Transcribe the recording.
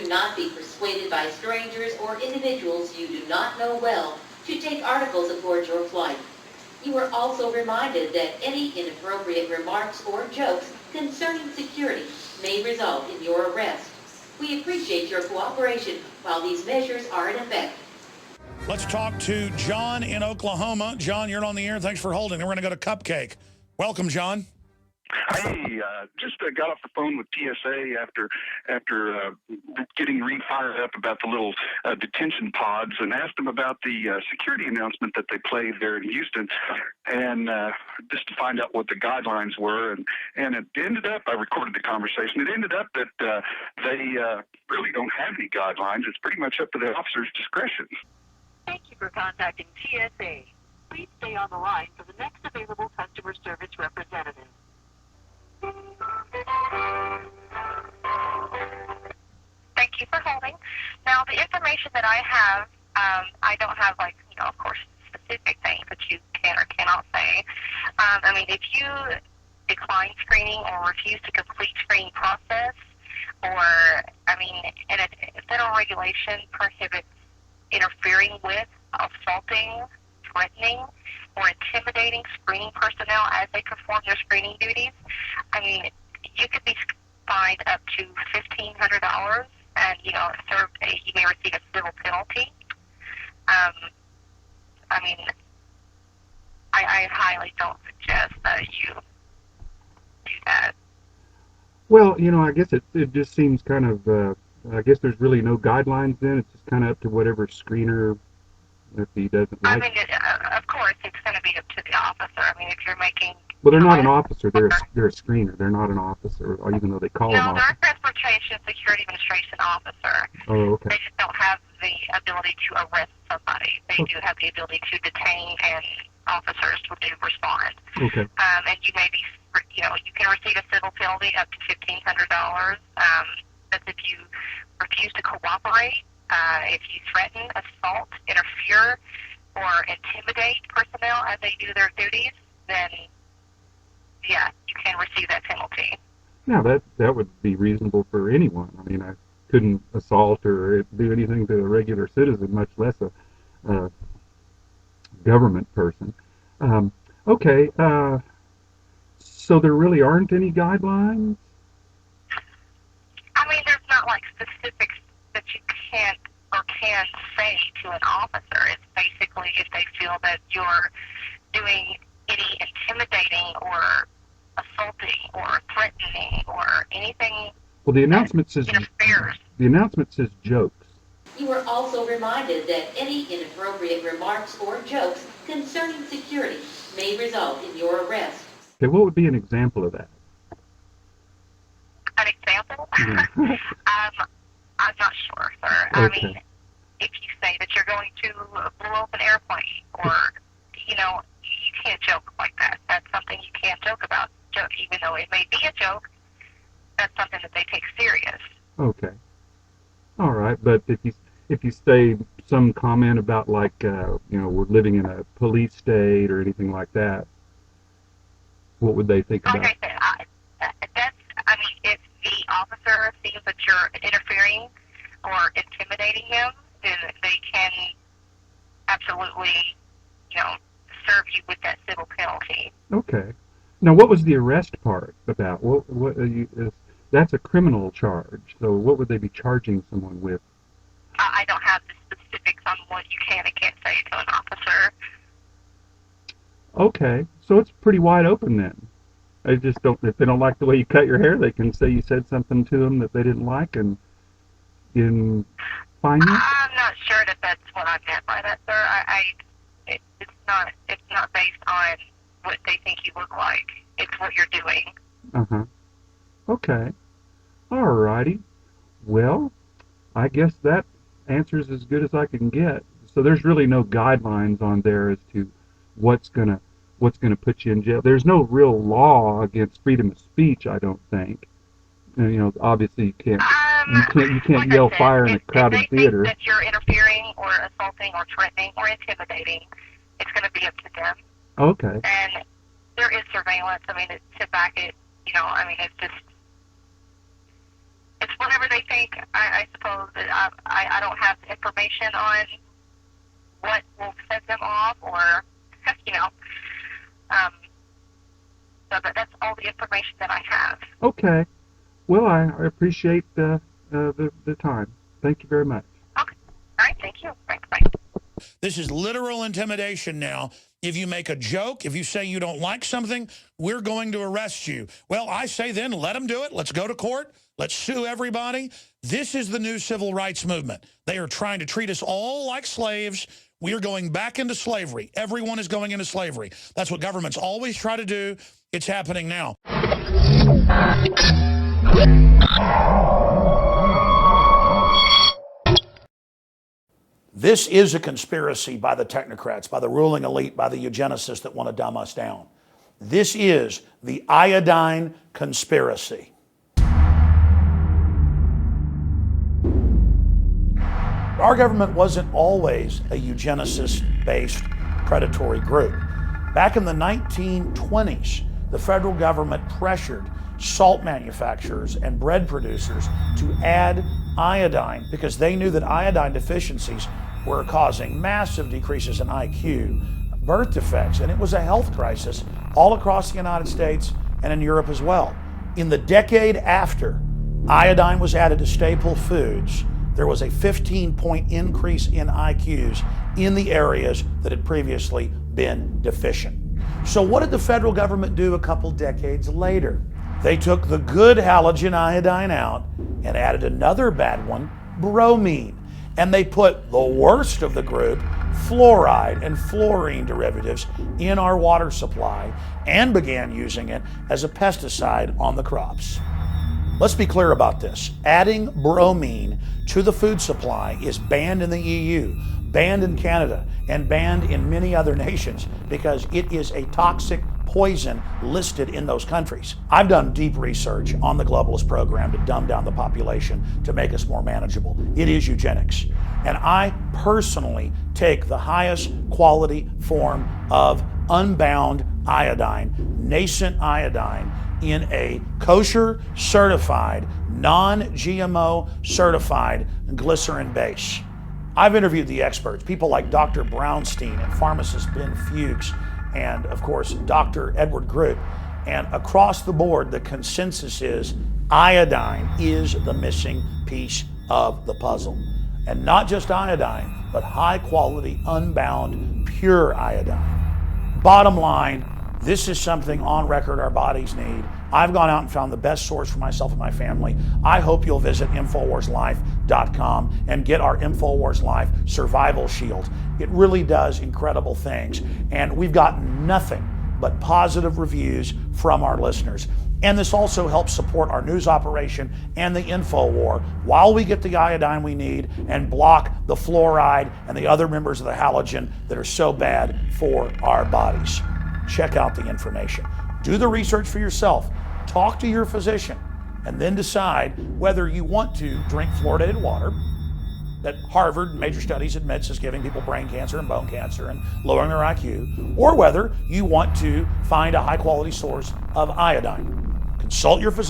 Do not be persuaded by strangers or individuals you do not know well to take articles aboard your flight. You are also reminded that any inappropriate remarks or jokes concerning security may result in your arrest. We appreciate your cooperation while these measures are in effect. Let's talk to John in Oklahoma. John, you're on the air. Thanks for holding. And we're going to go to Cupcake. Welcome, John. Hey, just got off the phone with TSA after getting re-fired up about the little detention pods, and asked them about the security announcement that they played there in Houston, and just to find out what the guidelines were. And it ended up, I recorded the conversation, it ended up that they really don't have any guidelines. It's pretty much up to the officer's discretion. Thank you for contacting TSA. Please stay on the line for the next available customer service representative. Thank you for holding. Now, the information that I have, I don't have, of course, specific things that you can or cannot say. If you decline screening or refuse to complete screening process, or, and a federal regulation prohibits interfering with, assaulting, threatening, or intimidating screening personnel as they perform their screening duties, you could be fined up to $1,500, and you may receive a civil penalty. I highly don't suggest that you do that. Well, I guess it just seems kind of. I guess there's really no guidelines then. It's just kind of up to whatever screener, if he doesn't like. Of course, it's going to be up to the officer. If you're making... Well, they're not an officer. They're a screener. They're not an officer, even though they call them officer. No, they're a Transportation Security Administration officer. Oh, okay. They just don't have the ability to arrest somebody. They do have the ability to detain, and officers do respond. Okay. And you may be, you can receive a civil penalty up to $1,500. That's if you refuse to cooperate, if you threaten, assault, interfere, or intimidate personnel as they do their duties, then, yeah, you can receive that penalty. Now, that would be reasonable for anyone. I couldn't assault or do anything to a regular citizen, much less a government person. Okay, so there really aren't any guidelines? There's not specifics that you can't or can say to an officer. It's basically if they feel that you're doing any intimidating or assaulting or threatening or anything. Well, the announcement says interferes. The announcement says jokes. You are also reminded that any inappropriate remarks or jokes concerning security may result in your arrest. Okay, what would be an example of that? An example? Yeah. I'm not sure, sir. Okay. If you say that you're going to blow up an airplane, or, you can't joke like that. That's something you can't joke about. Even though it may be a joke, that's something that they take serious. Okay. All right, but if you say some comment about we're living in a police state or anything like that, what would they think about? Like I said, if the officer sees that you're interfering or intimidating him, then they can absolutely, serve you with that civil penalty. Okay. Now, what was the arrest part about? That's a criminal charge. So, what would they be charging someone with? I don't have the specifics on what you can and can't say to an officer. Okay, so it's pretty wide open then. I just don't. If they don't like the way you cut your hair, they can say you said something to them that they didn't like and fine you. I'm not sure that that's what I meant by that, sir. It's not based on what they think you look like. It's what you're doing. Uh-huh. Okay. All righty. Well, I guess that answer's as good as I can get. So there's really no guidelines on there as to what's gonna put you in jail. There's no real law against freedom of speech, I don't think. And, obviously you can't like yell I said, fire in a crowded if they theater. think that you're interfering or assaulting or threatening or intimidating, it's going to be up to them. Okay. And there is surveillance. To back it, it's just, it's whatever whatever they think, I suppose that I don't have information on what will set them off, or you know. So that's all the information that I have. Okay. Well, I appreciate the time. Thank you very much. Okay. All right. Thank you. Bye. This is literal intimidation now. If you make a joke, if you say you don't like something, we're going to arrest you. Well, I say then let them do it. Let's go to court. Let's sue everybody. This is the new civil rights movement. They are trying to treat us all like slaves. We are going back into slavery. Everyone is going into slavery. That's what governments always try to do. It's happening now. This is a conspiracy by the technocrats, by the ruling elite, by the eugenicists that want to dumb us down. This is the iodine conspiracy. Our government wasn't always a eugenicist-based predatory group. Back in the 1920s, the federal government pressured salt manufacturers and bread producers to add iodine because they knew that iodine deficiencies were causing massive decreases in IQ, birth defects, and it was a health crisis all across the United States and in Europe as well. In the decade after iodine was added to staple foods, there was a 15-point increase in IQs in the areas that had previously been deficient. So what did the federal government do a couple decades later? They took the good halogen iodine out and added another bad one, bromine. And they put the worst of the group, fluoride and fluorine derivatives, in our water supply and began using it as a pesticide on the crops. Let's be clear about this. Adding bromine to the food supply is banned in the EU, banned in Canada, and banned in many other nations because it is a toxic poison listed in those countries. I've done deep research on the globalist program to dumb down the population to make us more manageable. It is eugenics. And I personally take the highest quality form of unbound iodine, nascent iodine, in a kosher certified, non-GMO certified glycerin base. I've interviewed the experts, people like Dr. Brownstein and pharmacist Ben Fuchs, and of course, Dr. Edward Groot. And across the board, the consensus is iodine is the missing piece of the puzzle. And not just iodine, but high quality, unbound, pure iodine. Bottom line, this is something on record our bodies need. I've gone out and found the best source for myself and my family. I hope you'll visit InfoWarsLife.com and get our InfoWars Life Survival Shield. It really does incredible things. And we've gotten nothing but positive reviews from our listeners. And this also helps support our news operation and the info war while we get the iodine we need and block the fluoride and the other members of the halogen that are so bad for our bodies. Check out the information. Do the research for yourself. Talk to your physician and then decide whether you want to drink fluoridated water that Harvard, major studies admits, is giving people brain cancer and bone cancer and lowering their IQ, or whether you want to find a high quality source of iodine. Consult your physician.